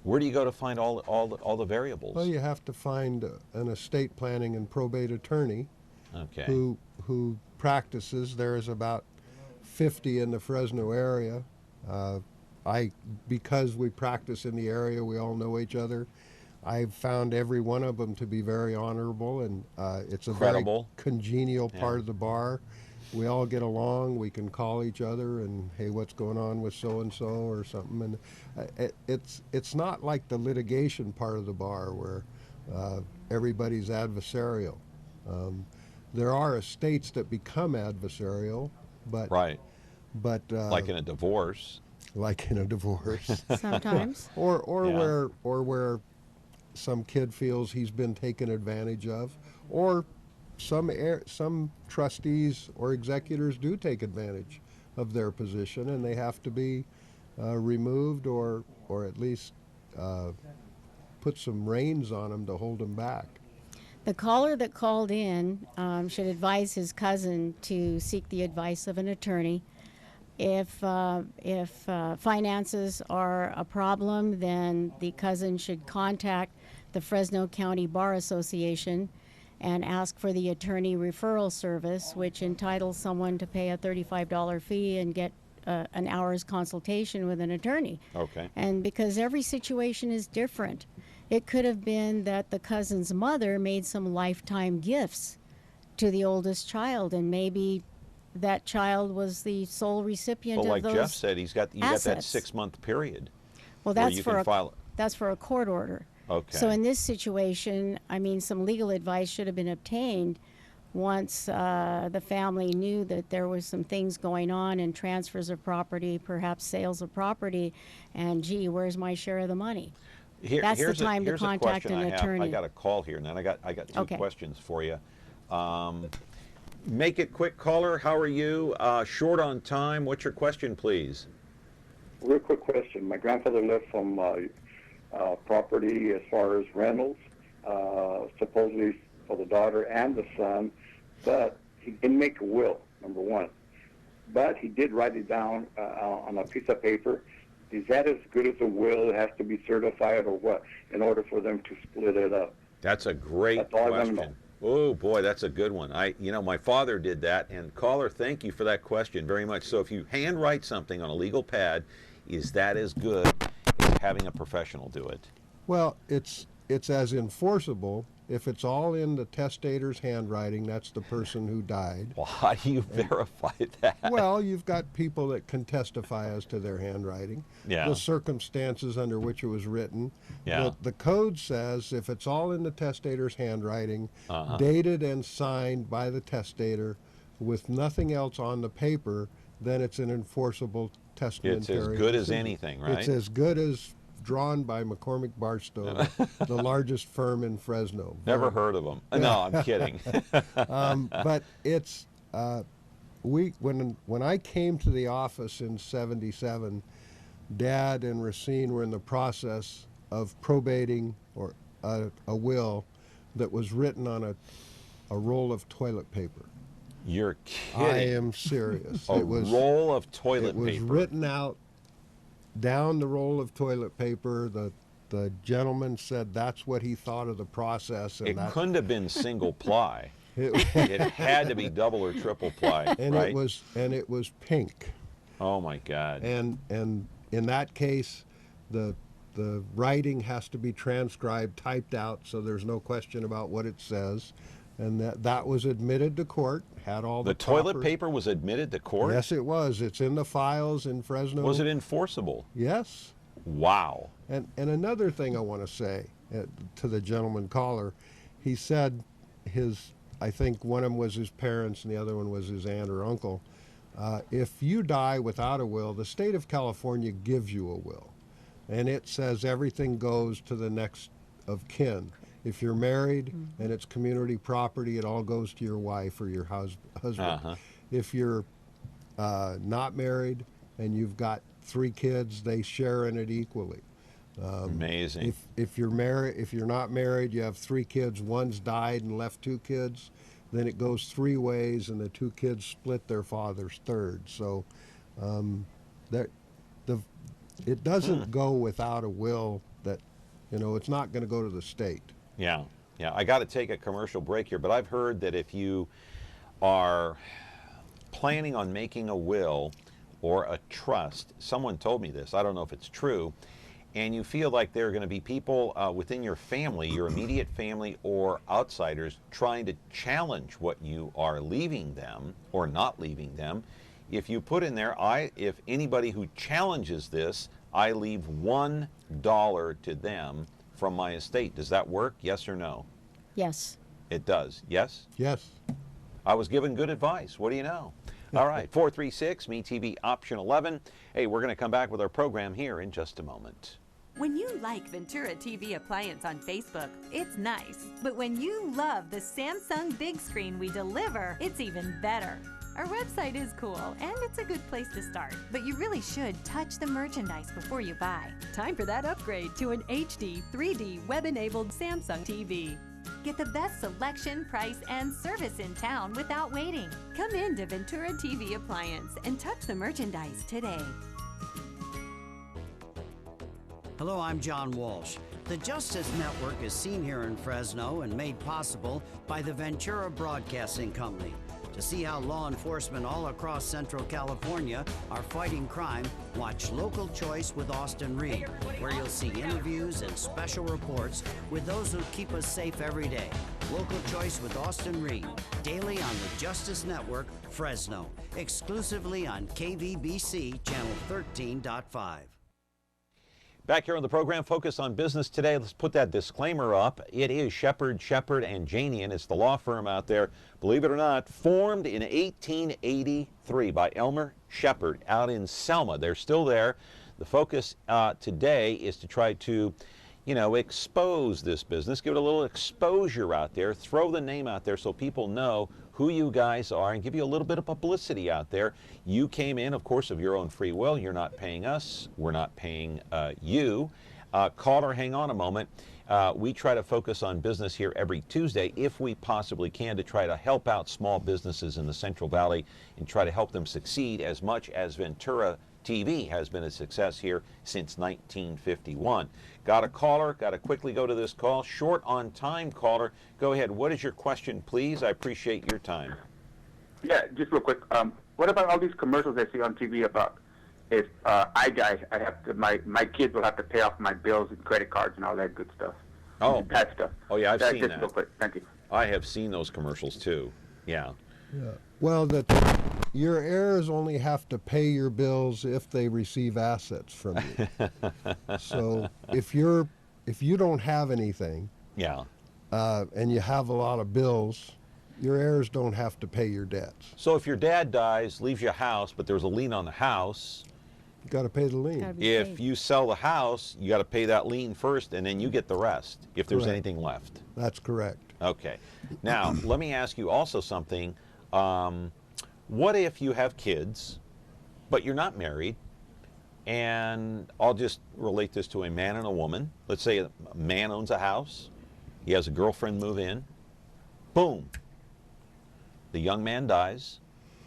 Where do you go to find all the variables? Well, you have to find an estate planning and probate attorney, okay, who practices. There is about 50 in the Fresno area. Because we practice in the area, we all know each other. I've found every one of them to be very honorable, and it's a credible, very congenial part of the bar. We all get along. We can call each other and, hey, what's going on with so-and-so or something. And it's not like the litigation part of the bar where everybody's adversarial. There are estates that become adversarial, but... Right. But like in a divorce. Like in a divorce. Sometimes. or where some kid feels he's been taken advantage of, or some trustees or executors do take advantage of their position, and they have to be removed or at least put some reins on them to hold them back. The caller that called in should advise his cousin to seek the advice of an attorney. If finances are a problem, then the cousin should contact the Fresno County Bar Association and ask for the attorney referral service, which entitles someone to pay a $35 fee and get an hour's consultation with an attorney. Okay. And because every situation is different, it could have been that the cousin's mother made some lifetime gifts to the oldest child, and maybe that child was the sole recipient Well, of like those Jeff said, you got that assets. 6-month period. Well, where that's you for can a file. that's for a court order. Okay. So in this situation, I mean, some legal advice should have been obtained once the family knew that there was some things going on and transfers of property, perhaps sales of property, and gee, where's my share of the money? That's the time to contact an attorney. I got a call here, and then I got two Okay. questions for you. Make it quick, caller. How are you? Short on time. What's your question, please? Real quick question. My grandfather left some property as far as rentals, supposedly for the daughter and the son, but he didn't make a will, number one. But he did write it down on a piece of paper. Is that as good as a will? It has to be certified or what in order for them to split it up? That's a great That's all I wanna question. Oh boy, that's a good one. My father did that, and caller, thank you for that question very much. So if you handwrite something on a legal pad, is that as good as having a professional do it? Well, it's as enforceable if it's all in the testator's handwriting. That's the person who died. Well, how do you verify that? Well, you've got people that can testify as to their handwriting, Yeah. the circumstances under which it was written. Yeah. The code says if it's all in the testator's handwriting, Uh-huh. dated and signed by the testator, with nothing else on the paper, then it's an enforceable testamentary. It's as good as decision. anything, right? It's as good as drawn by McCormick Barstow, the largest firm in Fresno. Never heard of them. No, I'm kidding. But it's when I came to the office in '77, Dad and Racine were in the process of probating or a will that was written on a roll of toilet paper. You're kidding. I am serious. A roll of toilet paper. It was written out down the roll of toilet paper. The gentleman said that's what he thought of the process. And It that, couldn't have been single ply. It had to be double or triple ply, and right? it was pink. Oh my God. And in that case, the writing has to be transcribed, typed out, so there's no question about what it says. And that was admitted to court, had all the toilet proper- paper was admitted to court? Yes, it was. It's in the files in Fresno. Was it enforceable? Yes. Wow. And another thing I want to say to the gentleman caller, he said I think one of them was his parents and the other one was his aunt or uncle. If you die without a will, the state of California gives you a will. And it says everything goes to the next of kin. If you're married and it's community property, it all goes to your wife or your husband. Uh-huh. If you're not married and you've got 3 kids, they share in it equally. Amazing. If you're married, if you're not married, you have 3 kids. One's died and left 2 kids. Then it goes 3 ways, and the 2 kids split their father's third. So, it doesn't go without a will. That it's not going to go to the state. Yeah. I got to take a commercial break here, but I've heard that if you are planning on making a will or a trust, someone told me this, I don't know if it's true, and you feel like there are going to be people within your family, your immediate family or outsiders, trying to challenge what you are leaving them or not leaving them, if you put in there, if anybody who challenges this, I leave $1 to them from my estate. Does that work? Yes or no? Yes. It does. Yes? Yes. I was given good advice. What do you know? All right, 436, MeTV option 11. Hey, we're going to come back with our program here in just a moment. When you like Ventura TV Appliance on Facebook, it's nice. But when you love the Samsung big screen we deliver, it's even better. Our website is cool, and it's a good place to start. But you really should touch the merchandise before you buy. Time for that upgrade to an HD 3D web-enabled Samsung TV. Get the best selection, price, and service in town without waiting. Come in to Ventura TV Appliance and touch the merchandise today. Hello, I'm John Walsh. The Justice Network is seen here in Fresno and made possible by the Ventura Broadcasting Company. To see how law enforcement all across Central California are fighting crime, watch Local Choice with Austin Reed, where you'll see interviews and special reports with those who keep us safe every day. Local Choice with Austin Reed, daily on the Justice Network, Fresno, exclusively on KVBC Channel 13.5. Back here on the program, Focus on Business today. Let's put that disclaimer up. It is Shepard, and Janian. It's the law firm out there, believe it or not, formed in 1883 by Elmer Shepard out in Selma. They're still there. The focus today is to try to, expose this business, give it a little exposure out there, throw the name out there so people know who you guys are and give you a little bit of publicity out there. You came in, of course, of your own free will. You're not paying us. We're not paying you. Caller, hang on a moment. We try to focus on business here every Tuesday, if we possibly can, to try to help out small businesses in the Central Valley and try to help them succeed as much as Ventura TV has been a success here since 1951. Got a caller? Got to quickly go to this call. Short on time, caller. Go ahead. What is your question, please? I appreciate your time. Yeah, just real quick. What about all these commercials I see on TV about if I die, I have to, my kids will have to pay off my bills and credit cards and all that good stuff. Oh, that stuff. Oh yeah, I've seen just that. Real quick. Thank you. I have seen those commercials too. Yeah. Yeah. Well, your heirs only have to pay your bills if they receive assets from you. So if you don't have anything, yeah, and you have a lot of bills, your heirs don't have to pay your debts. So if your dad dies, leaves you a house, but there's a lien on the house, you got to pay the lien. If you sell the house, you got to pay that lien first, and then you get the rest if there's Correct. anything left. That's correct. Okay. Now, let me ask you also something. What if you have kids, but you're not married? And I'll just relate this to a man and a woman. Let's say a man owns a house. He has a girlfriend move in. Boom. The young man dies,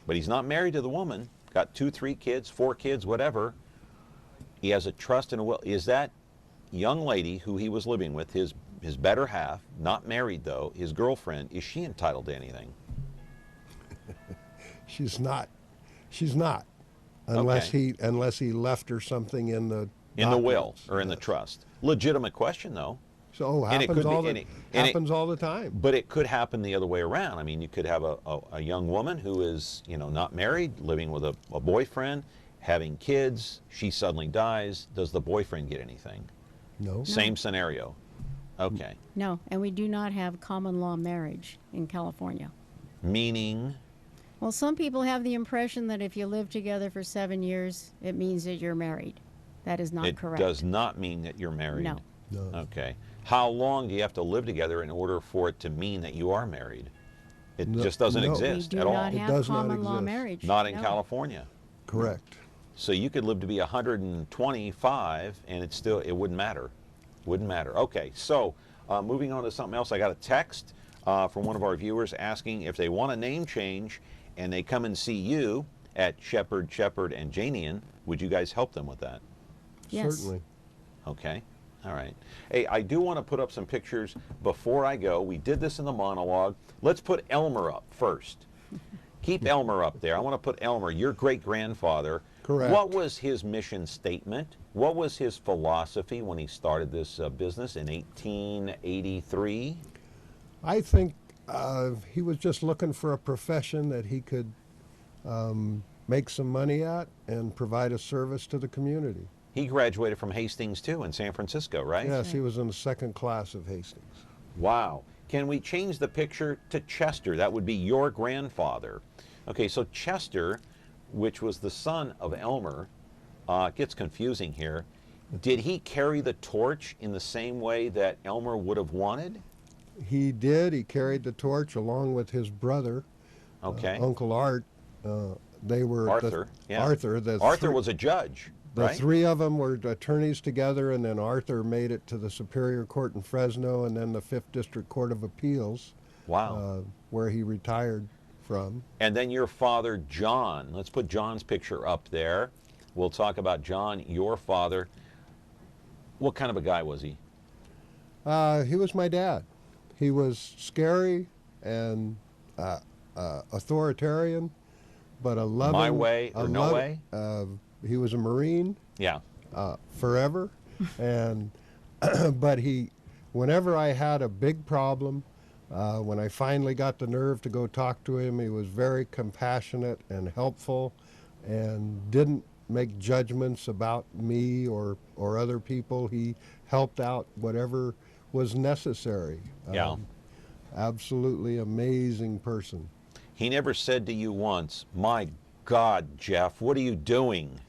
but he's not married to the woman. Got 2, 3 kids, 4 kids, whatever. He has a trust and a will. Is that young lady who he was living with, his better half, not married though, his girlfriend, is she entitled to anything? She's not. She's not, unless Okay. he left her something in the will documents. or in the trust. Legitimate question though. So And it happens could all be- the and it- happens all the time. But it could happen the other way around. I mean, you could have a young woman who is, not married, living with a boyfriend, having kids. She suddenly dies. Does the boyfriend get anything? No. Same scenario. Okay. No, and we do not have common law marriage in California. Meaning? Well, some people have the impression that if you live together for 7 years, it means that you're married. That is not correct. It does not mean that you're married. No. No. Okay. How long do you have to live together in order for it to mean that you are married? It just doesn't no. exist We at do all. not have common law marriage. Not in No. California. Correct. So you could live to be 125 and it wouldn't matter. Wouldn't matter. Okay, so moving on to something else. I got a text from one of our viewers asking if they want a name change and they come and see you at Shepard, and Janian, would you guys help them with that? Yes. Certainly. Okay. All right. Hey, I do want to put up some pictures before I go. We did this in the monologue. Let's put Elmer up first. Keep Elmer up there. I want to put Elmer, your great-grandfather. Correct. What was his mission statement? What was his philosophy when he started this business in 1883? I think he was just looking for a profession that he could make some money at and provide a service to the community. He graduated from Hastings, too, in San Francisco, right? Yes, he was in the second class of Hastings. Wow. Can we change the picture to Chester? That would be your grandfather. Okay, so Chester, which was the son of Elmer, it gets confusing here. Did he carry the torch in the same way that Elmer would have wanted? He did. He carried the torch along with his brother, Okay. Uncle Art. They were Arthur. Yeah. Arthur. Arthur was a judge, The right? 3 of them were attorneys together, and then Arthur made it to the Superior Court in Fresno and then the 5th District Court of Appeals. Wow. Where he retired from. And then your father, John. Let's put John's picture up there. We'll talk about John, your father. What kind of a guy was he? He was my dad. He was scary and authoritarian, but a loving. My way or no way? He was a Marine. Yeah. Forever. And, but whenever I had a big problem, when I finally got the nerve to go talk to him, he was very compassionate and helpful and didn't make judgments about me or other people. He helped out whatever was necessary. Yeah. Absolutely amazing person. He never said to you once, "My God, Jeff, what are you doing?"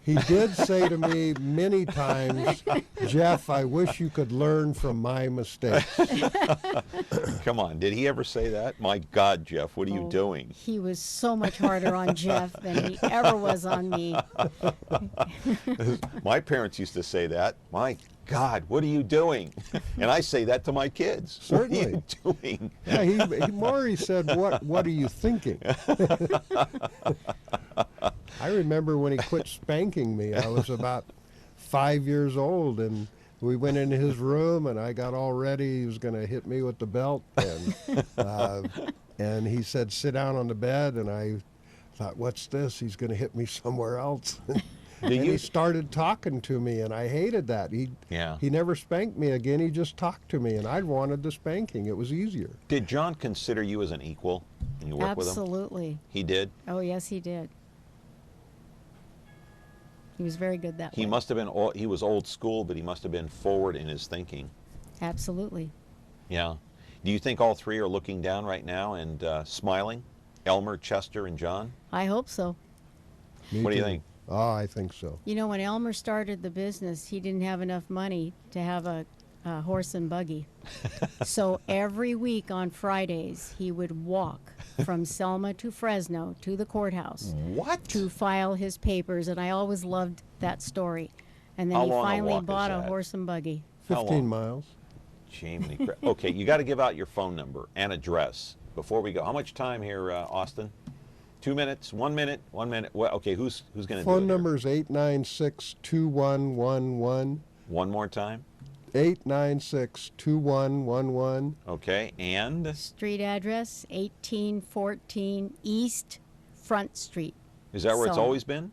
He did say to me many times, "Jeff, I wish you could learn from my mistakes." Come on, did he ever say that? "My God, Jeff, what are you doing?" He was so much harder on Jeff than he ever was on me. My parents used to say that. "My God, what are you doing?" And I say that to my kids. Certainly. What are you doing? Yeah, he said, what are you thinking? I remember when he quit spanking me. I was about 5 years old, and we went into his room, and I got all ready. He was going to hit me with the belt, and he said, "Sit down on the bed," and I thought, "What's this? He's going to hit me somewhere else." And he started talking to me, and I hated that. He never spanked me again. He just talked to me, and I wanted the spanking. It was easier. Did John consider you as an equal when you worked with him? Absolutely. He did? Oh, yes, he did. He was very good that way. He must have been, he was old school, but he must have been forward in his thinking. Absolutely. Yeah. Do you think all three are looking down right now and smiling? Elmer, Chester, and John? I hope so. What do you think? Oh, I think so. You know, when Elmer started the business, he didn't have enough money to have a horse and buggy. So every week on Fridays, he would walk from Selma to Fresno to the courthouse. What? To file his papers, and I always loved that story. And then How he long a finally walk is bought a that? horse and buggy. 15 miles. Jiminy crap. Okay, you got to give out your phone number and address before we go. How much time here, Austin? 2 minutes? 1 minute? 1 minute? Well, okay, who's going to do it? Phone number is 896-2111. One more time? 896-2111. Okay, and? Street address, 1814 East Front Street. Is that where it's Selma. always been?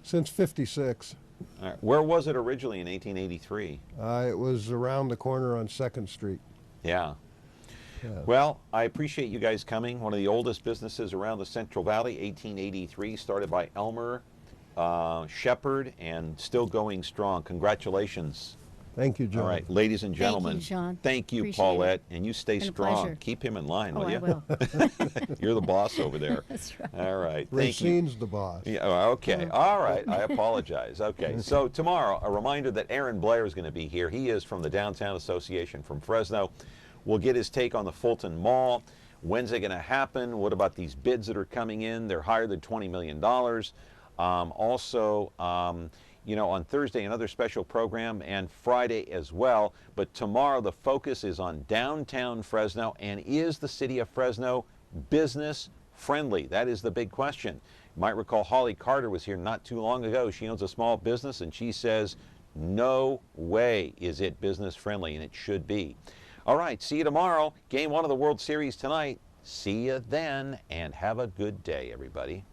Since 56. All right. Where was it originally in 1883? It was around the corner on 2nd Street. Yeah. Yeah. Well, I appreciate you guys coming. One of the oldest businesses around the Central Valley, 1883, started by Elmer Shepard, and still going strong. Congratulations. Thank you, John. All right, ladies and gentlemen. Thank you, John. Thank you, Appreciate Paulette. it. And you stay Been a strong. pleasure. Keep him in line, will I you? will. You're the boss over there. That's right. All right. Thank you. Racine's the boss. Yeah, okay. All right. I apologize. Okay. So tomorrow, a reminder that Aaron Blair is going to be here. He is from the Downtown Association from Fresno. We'll get his take on the Fulton Mall. When's it going to happen? What about these bids that are coming in? They're higher than $20 million. You know, on Thursday, another special program, and Friday as well. But tomorrow, the focus is on downtown Fresno. And is the city of Fresno business friendly? That is the big question. You might recall Holly Carter was here not too long ago. She owns a small business, and she says, no way is it business friendly, and it should be. All right, see you tomorrow. Game 1 of the World Series tonight. See you then, and have a good day, everybody.